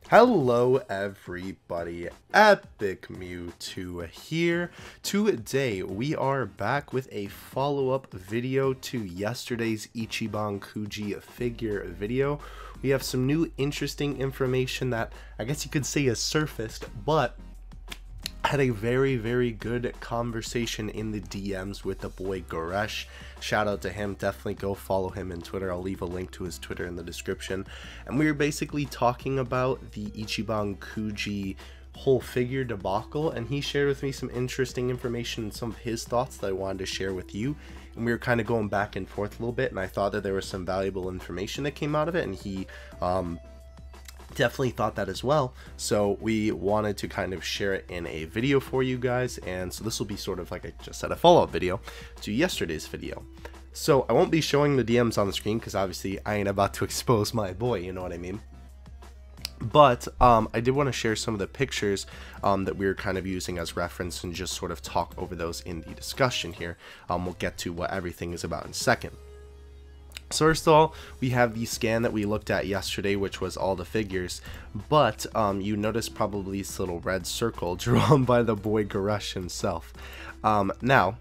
Hello everybody, Epic Mewtwo here. Today we are back with a follow-up video to yesterday's Ichiban Kuji figure video. We have some new interesting information that I guess you could say has surfaced, but had a very good conversation in the DMs with the boy Goresh. Shout out to him, definitely go follow him on Twitter. I'll leave a link to his Twitter in the description. And we were basically talking about the Ichiban Kuji whole figure debacle, and he shared with me some interesting information and some of his thoughts that I wanted to share with you. And we were kind of going back and forth a little bit, and I thought that there was some valuable information that came out of it, and he definitely thought that as well, so we wanted to kind of share it in a video for you guys. And so this will be sort of, like I just said, a follow-up video to yesterday's video. So I won't be showing the DMs on the screen because obviously I ain't about to expose my boy, you know what I mean. But I did want to share some of the pictures that we were kind of using as reference and just sort of talk over those in the discussion here. We'll get to what everything is about in a second. So first of all, we have the scan that we looked at yesterday, which was all the figures, but you notice probably this little red circle drawn by the boy Goresh himself. Now,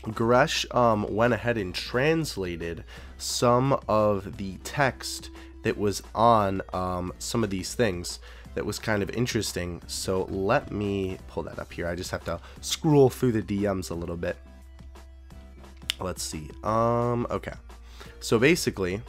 Goresh went ahead and translated some of the text that was on some of these things that was kind of interesting. So let me pull that up here. I just have to scroll through the DMs a little bit. Let's see. Okay. So basically,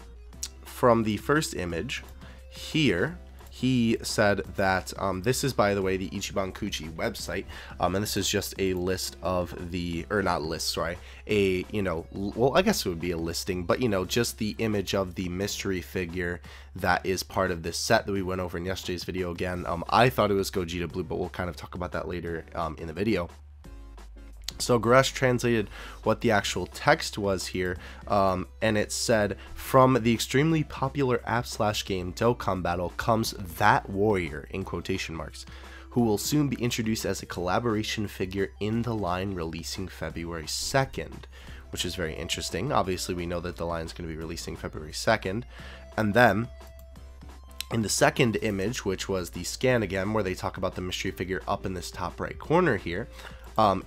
from the first image here, he said that this is, by the way, the Ichiban Kuji website, and this is just a list of the, or not list, sorry, a, you know, well, I guess it would be a listing, but, you know, just the image of the mystery figure that is part of this set that we went over in yesterday's video. Again, I thought it was Gogeta Blue, but we'll kind of talk about that later in the video. So Goresh translated what the actual text was here, and it said, from the extremely popular app/game Dokkan Battle comes that warrior, in quotation marks, who will soon be introduced as a collaboration figure in the line releasing February 2nd, which is very interesting. Obviously, we know that the line is going to be releasing February 2nd, and then in the second image, which was the scan again, where they talk about the mystery figure up in this top right corner here,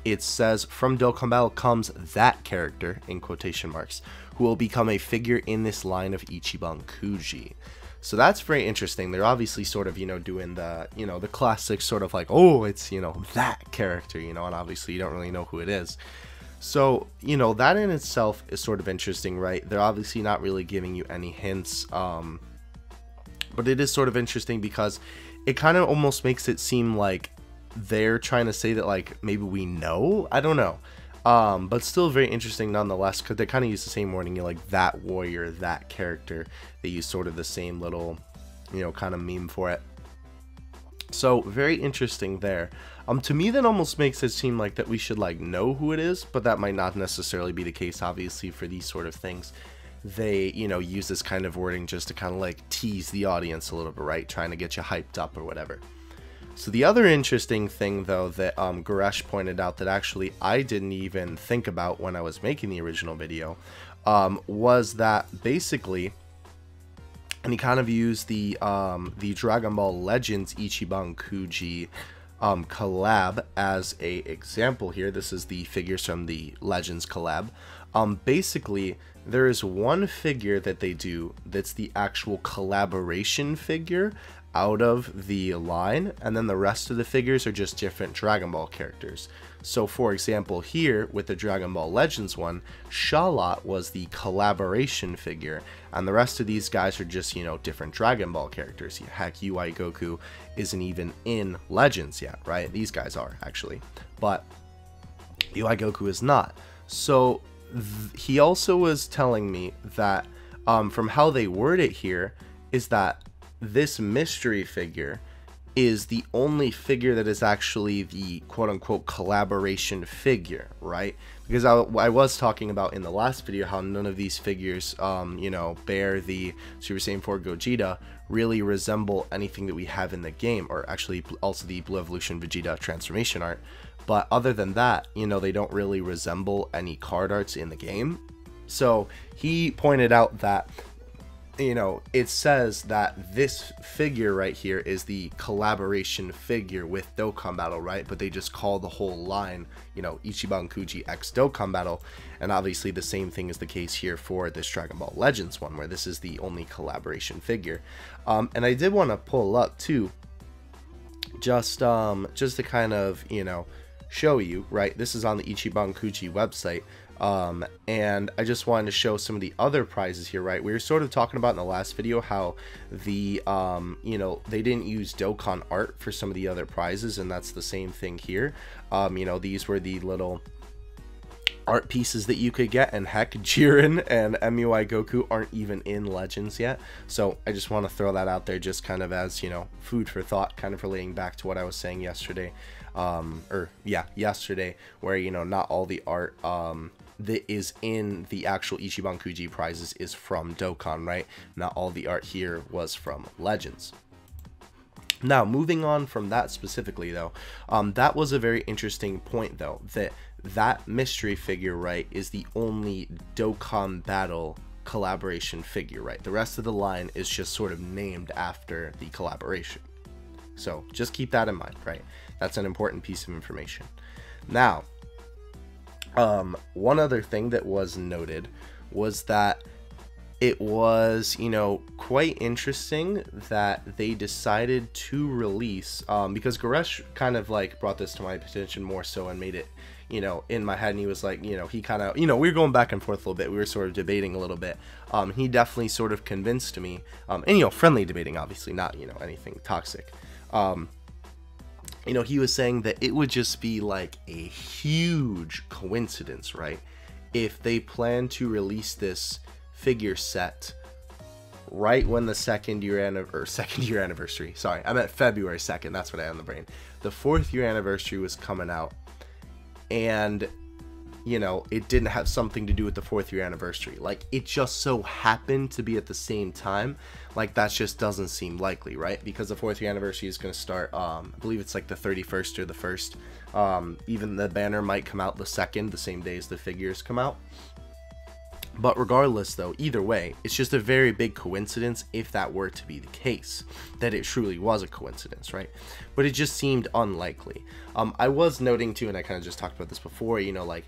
it says, from Dokkan Battle comes that character, in quotation marks, who will become a figure in this line of Ichiban Kuji. So that's very interesting. They're obviously sort of, you know, doing the, you know, the classic sort of like, oh, it's, you know, that character, you know, and obviously you don't really know who it is. So, you know, that in itself is sort of interesting, right? They're obviously not really giving you any hints, but it is sort of interesting because it kind of almost makes it seem like they're trying to say that, like, maybe we know, I don't know, but still very interesting nonetheless, because they kind of use the same wording, you know, like that warrior, that character. They use sort of the same little, you know, kind of meme for it. So very interesting there. To me, that almost makes it seem like that we should, like, know who it is, but that might not necessarily be the case. Obviously, for these sort of things, they, you know, use this kind of wording just to kind of like tease the audience a little bit, right? Trying to get you hyped up or whatever. So the other interesting thing, though, that Goresh pointed out that actually I didn't even think about when I was making the original video, was that basically, and he kind of used the Dragon Ball Legends Ichiban Kuji collab as a example here. This is the figures from the Legends collab. Basically, there is one figure that they do that's the actual collaboration figure out of the line, and then the rest of the figures are just different Dragon Ball characters. So for example, here with the Dragon Ball Legends one, Charlotte was the collaboration figure, and the rest of these guys are just, you know, different Dragon Ball characters. Heck, UI Goku isn't even in Legends yet, right? These guys are, actually, but UI Goku is not. So he also was telling me that from how they word it here is that this mystery figure is the only figure that is actually the quote-unquote collaboration figure, right? Because I was talking about in the last video how none of these figures, you know, bear the Super Saiyan 4 Gogeta, really resemble anything that we have in the game, or actually also the Blue Evolution Vegeta transformation art. But other than that, you know, they don't really resemble any card arts in the game. So he pointed out that you know, it says that this figure right here is the collaboration figure with Dokkan Battle, right? But they just call the whole line, you know, Ichiban Kuji X Dokkan Battle. And obviously the same thing is the case here for this Dragon Ball Legends one, where this is the only collaboration figure. And I did want to pull up too, just to kind of, you know, show you, right? This is on the Ichiban Kuji website. And I just wanted to show some of the other prizes here, right? We were sort of talking about in the last video how the, you know, they didn't use Dokkan art for some of the other prizes, and that's the same thing here. You know, these were the little art pieces that you could get, and heck, Jiren and MUI Goku aren't even in Legends yet. So I just want to throw that out there just kind of as, you know, food for thought, kind of relating back to what I was saying yesterday. Yesterday, where, you know, not all the art that is in the actual Ichiban Kuji prizes is from Dokkan, right? Not all the art here was from Legends. Now, moving on from that specifically, though, that was a very interesting point, though, that mystery figure, right, is the only Dokkan Battle collaboration figure, right? The rest of the line is just sort of named after the collaboration. So just keep that in mind, right? That's an important piece of information. Now, one other thing that was noted was that it was, you know, quite interesting that they decided to release, because Goresh kind of like brought this to my attention more so and made it, you know, in my head, and he was like, you know, he kind of, you know, we were going back and forth a little bit, we were sort of debating a little bit. He definitely sort of convinced me, and, you know, friendly debating, obviously, not, you know, anything toxic. You know, he was saying that it would just be like a huge coincidence, right, if they plan to release this figure set right when the second year anniversary, sorry, I meant February 2nd, that's what I had in the brain. The 4th year anniversary was coming out, and, you know, it didn't have something to do with the 4th year anniversary. Like, it just so happened to be at the same time. Like, that just doesn't seem likely, right? Because the 4th year anniversary is going to start, I believe it's like the 31st or the 1st. Even the banner might come out the 2nd, the same day as the figures come out. But regardless, though, either way, it's just a very big coincidence if that were to be the case, that it truly was a coincidence, right? But it just seemed unlikely. I was noting too, and I kind of just talked about this before, you know, like,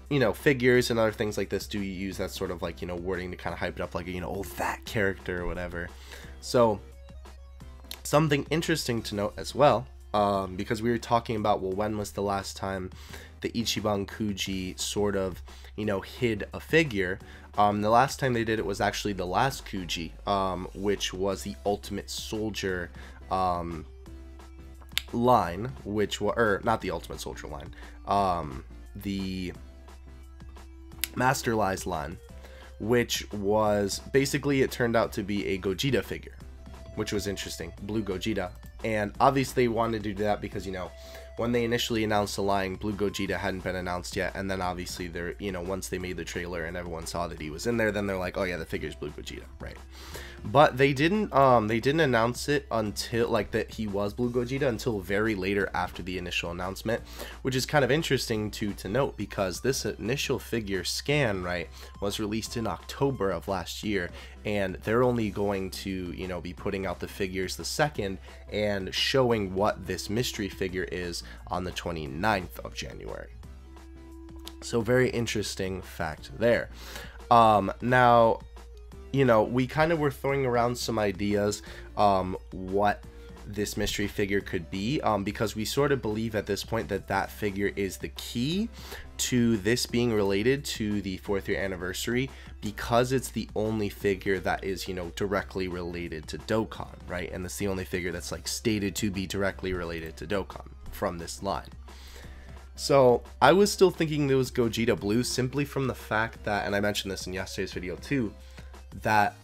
you know, figures and other things like this do use that sort of like, you know, wording to kind of hype it up, like, you know, oh, that character or whatever. So something interesting to note as well, because we were talking about, well, when was the last time the Ichiban Kuji sort of, you know, hid a figure? The last time they did it was actually the last Kuji, which was the Ultimate Soldier line, which was, or not the Ultimate Soldier line, the Master Lies line, which was basically, it turned out to be a Gogeta figure, which was interesting, Blue Gogeta. And obviously they wanted to do that because, you know, when they initially announced the line, Blue Gogeta hadn't been announced yet, and then obviously they're, you know, once they made the trailer and everyone saw that he was in there, then they're like, oh yeah, the figure's Blue Gogeta, right? But they didn't announce it until, like, that he was Blue Gogeta until very later after the initial announcement, which is kind of interesting to note, because this initial figure scan, right, was released in October of last year, and they're only going to, you know, be putting out the figures the 2nd and showing what this mystery figure is on the 29th of January. So very interesting fact there. Now, you know, we kind of were throwing around some ideas what this mystery figure could be, because we sort of believe at this point that that figure is the key to this being related to the 4th year anniversary, because it's the only figure that is, you know, directly related to Dokkan, right? And it's the only figure that's like stated to be directly related to Dokkan from this line. So I was still thinking it was Gogeta Blue, simply from the fact that, and I mentioned this in yesterday's video too, that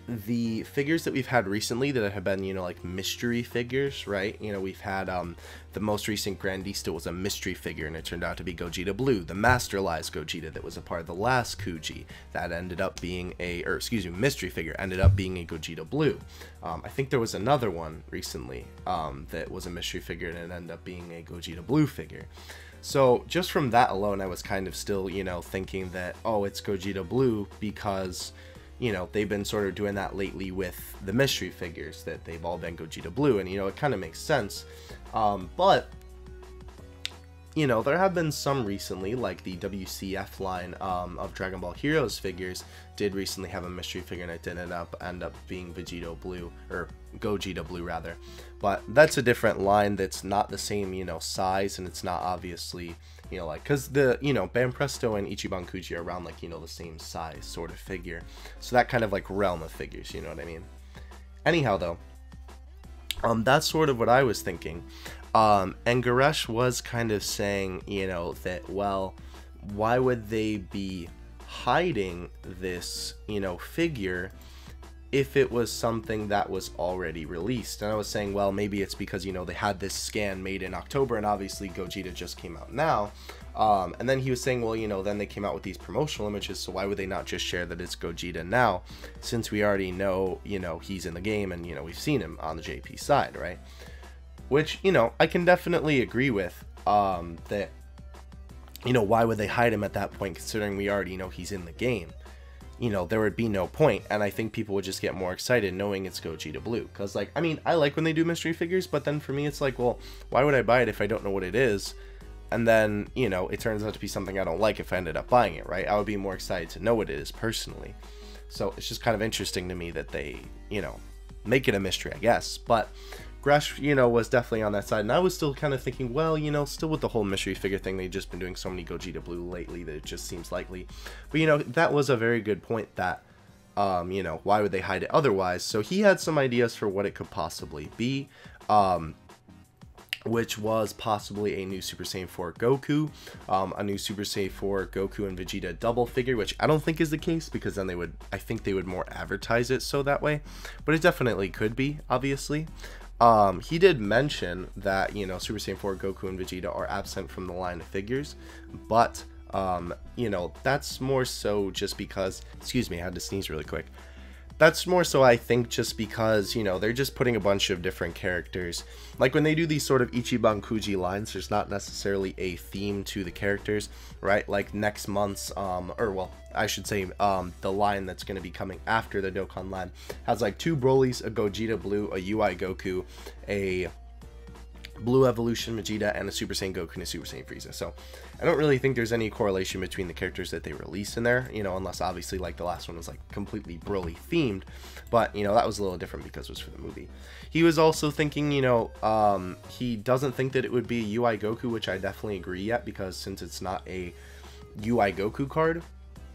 the figures that we've had recently that have been, you know, like mystery figures, right? You know, we've had the most recent Grandista was a mystery figure, and it turned out to be Gogeta Blue. The Master Lies Gogeta that was a part of the last Kuji, that ended up being a, or excuse me, mystery figure, ended up being a Gogeta Blue. I think there was another one recently that was a mystery figure, and it ended up being a Gogeta Blue figure. So just from that alone, I was kind of still, you know, thinking that, oh, it's Gogeta Blue because, you know, they've been sort of doing that lately with the mystery figures, that they've all been Gogeta Blue, and, you know, it kind of makes sense. But, you know, there have been some recently, like the WCF line of Dragon Ball Heroes figures did recently have a mystery figure, and it did end up being Vegito Blue, or Gogeta Blue rather. But that's a different line that's not the same, you know, size, and it's not obviously, you know, like, because the, you know, Banpresto and Ichiban Kuji are around, like, you know, the same size sort of figure. So that kind of, like, realm of figures, you know what I mean? Anyhow, though, that's sort of what I was thinking. And Goresh was kind of saying, you know, that, well, why would they be hiding this, you know, figure if it was something that was already released? And I was saying, well, maybe it's because, you know, they had this scan made in October, and obviously Gogeta just came out now. And then he was saying, well, you know, then they came out with these promotional images, so why would they not just share that it's Gogeta now, since we already know, you know, he's in the game, and, you know, we've seen him on the JP side, right? Which, you know, I can definitely agree with, that, you know, why would they hide him at that point, considering we already know he's in the game? You know, there would be no point, and I think people would just get more excited knowing it's Gogeta Blue. Because, like, I mean, I like when they do mystery figures, but then for me it's like, well, why would I buy it if I don't know what it is? And then, you know, it turns out to be something I don't like if I ended up buying it, right? I would be more excited to know what it is personally. So it's just kind of interesting to me that they, you know, make it a mystery, I guess. But Gresh, you know, was definitely on that side, and I was still kind of thinking, well, you know, still with the whole mystery figure thing, they've just been doing so many Gogeta Blue lately that it just seems likely. But, you know, that was a very good point, that, you know, why would they hide it otherwise? So he had some ideas for what it could possibly be, which was possibly a new Super Saiyan 4 Goku, a new Super Saiyan 4 Goku and Vegeta double figure, which I don't think is the case, because then they would, I think they would more advertise it so that way, but it definitely could be, obviously. He did mention that, you know, Super Saiyan 4 Goku and Vegeta are absent from the line of figures, but, you know, that's more so just because, excuse me, I had to sneeze really quick. That's more so, I think, just because, you know, they're just putting a bunch of different characters. Like, when they do these sort of Ichiban Kuji lines, there's not necessarily a theme to the characters, right? Like, next month's, or, well, I should say, the line that's going to be coming after the Dokkan line has, like, 2 Brolys, a Gogeta Blue, a UI Goku, a Blue Evolution Vegeta, and a Super Saiyan Goku and a Super Saiyan Frieza. So I don't really think there's any correlation between the characters that they release in there, you know, unless obviously like the last one was like completely Broly themed, but, you know, that was a little different because it was for the movie. He was also thinking, you know, he doesn't think that it would be a UI Goku, which I definitely agree yet, because since it's not a UI Goku card,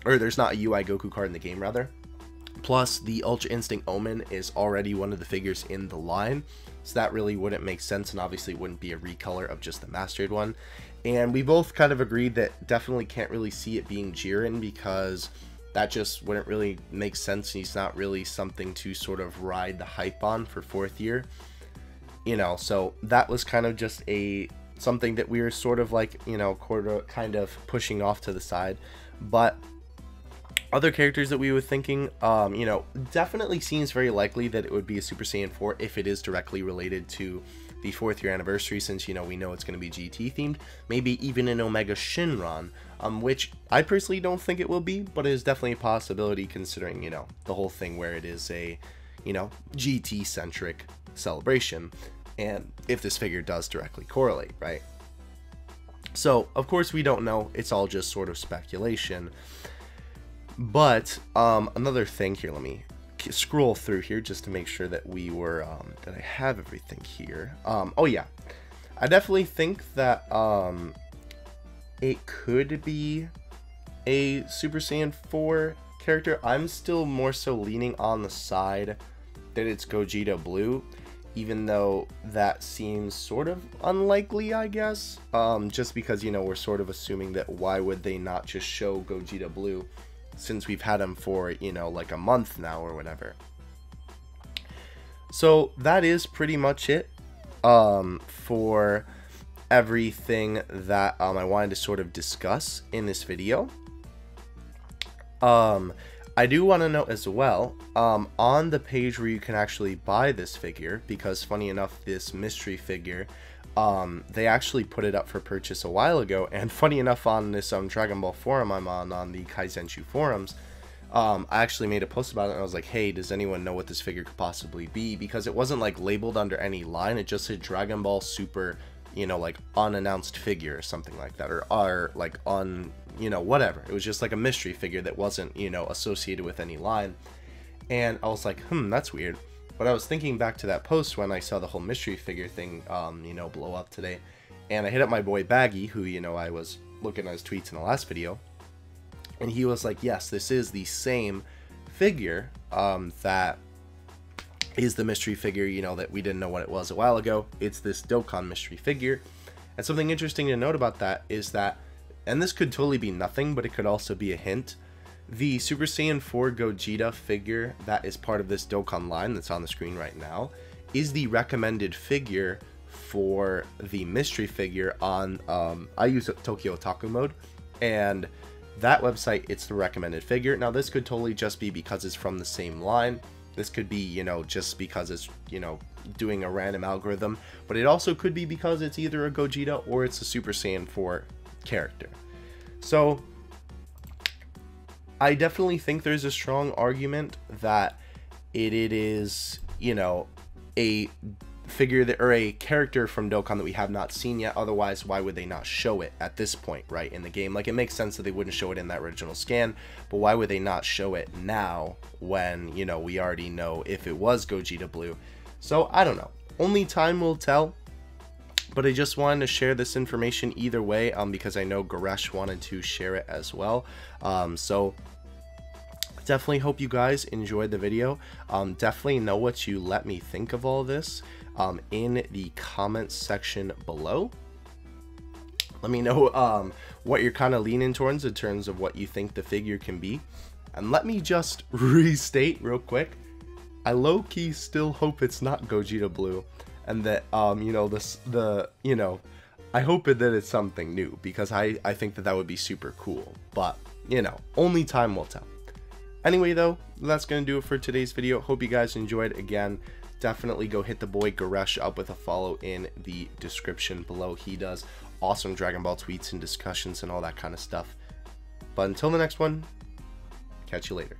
or there's not a UI Goku card in the game rather, plus the Ultra Instinct Omen is already one of the figures in the line, so that really wouldn't make sense, and obviously wouldn't be a recolor of just the mastered one. And we both kind of agreed that definitely can't really see it being Jiren, because that just wouldn't really make sense. He's not really something to sort of ride the hype on for 4th year, you know. So that was kind of just something that we were sort of like, you know, kind of pushing off to the side. But other characters that we were thinking, you know, definitely seems very likely that it would be a Super Saiyan 4 if it is directly related to the 4th year anniversary, since, you know, we know it's going to be GT themed. Maybe even an Omega Shinron, which I personally don't think it will be, but it is definitely a possibility, considering, you know, the whole thing where it is a, you know, GT centric celebration, and if this figure does directly correlate, right? So of course we don't know, it's all just sort of speculation. But another thing here, let me scroll through here just to make sure that we were that I have everything here. Oh yeah, I definitely think that it could be a Super Saiyan 4 character. I'm still more so leaning on the side that it's Gogeta Blue, even though that seems sort of unlikely, I guess, just because, you know, we're sort of assuming that why would they not just show Gogeta Blue, since we've had him for, you know, like a month now or whatever. So that is pretty much it for everything that I wanted to sort of discuss in this video. I do want to note as well, on the page where you can actually buy this figure, because funny enough, this mystery figure, they actually put it up for purchase a while ago, and funny enough, on this Dragon Ball forum I'm on the Kaizenshuu forums, I actually made a post about it, and I was like, hey, does anyone know what this figure could possibly be? Because it wasn't like labeled under any line, it just said Dragon Ball Super, you know, like unannounced figure or something like that, or like you know, whatever. It was just like a mystery figure that wasn't, you know, associated with any line. And I was like, that's weird. But I was thinking back to that post when I saw the whole mystery figure thing, you know, blow up today. And I hit up my boy Baggy, who, you know, I was looking at his tweets in the last video. And he was like, yes, this is the same figure that is the mystery figure, you know, that we didn't know what it was a while ago. It's this Dokkan mystery figure. And something interesting to note about that is that, and this could totally be nothing, but it could also be a hint, the Super Saiyan 4 Gogeta figure that is part of this Dokkan line that's on the screen right now is the recommended figure for the mystery figure on, I use Tokyo Otaku mode, and that website, it's the recommended figure. Now this could totally just be because it's from the same line. This could be, you know, just because it's, you know, doing a random algorithm, but it also could be because it's either a Gogeta or it's a Super Saiyan 4 character. So I definitely think there's a strong argument that it is, you know, a figure that, or a character from Dokkan that we have not seen yet. Otherwise, why would they not show it at this point, right, in the game? Like, it makes sense that they wouldn't show it in that original scan, but why would they not show it now when, you know, we already know if it was Gogeta Blue? So I don't know, only time will tell. But I just wanted to share this information either way, because I know Goresh wanted to share it as well. So definitely hope you guys enjoyed the video. Definitely know what you let me think of all this in the comments section below. Let me know what you're kind of leaning towards in terms of what you think the figure can be. And let me just restate real quick, I low-key still hope it's not Gogeta Blue, and that you know, I hope that it's something new, because I think that would be super cool. But, you know, only time will tell. Anyway, though, that's going to do it for today's video. Hope you guys enjoyed. Again, definitely go hit the boy Goresh up with a follow in the description below. He does awesome Dragon Ball tweets and discussions and all that kind of stuff. But until the next one, catch you later.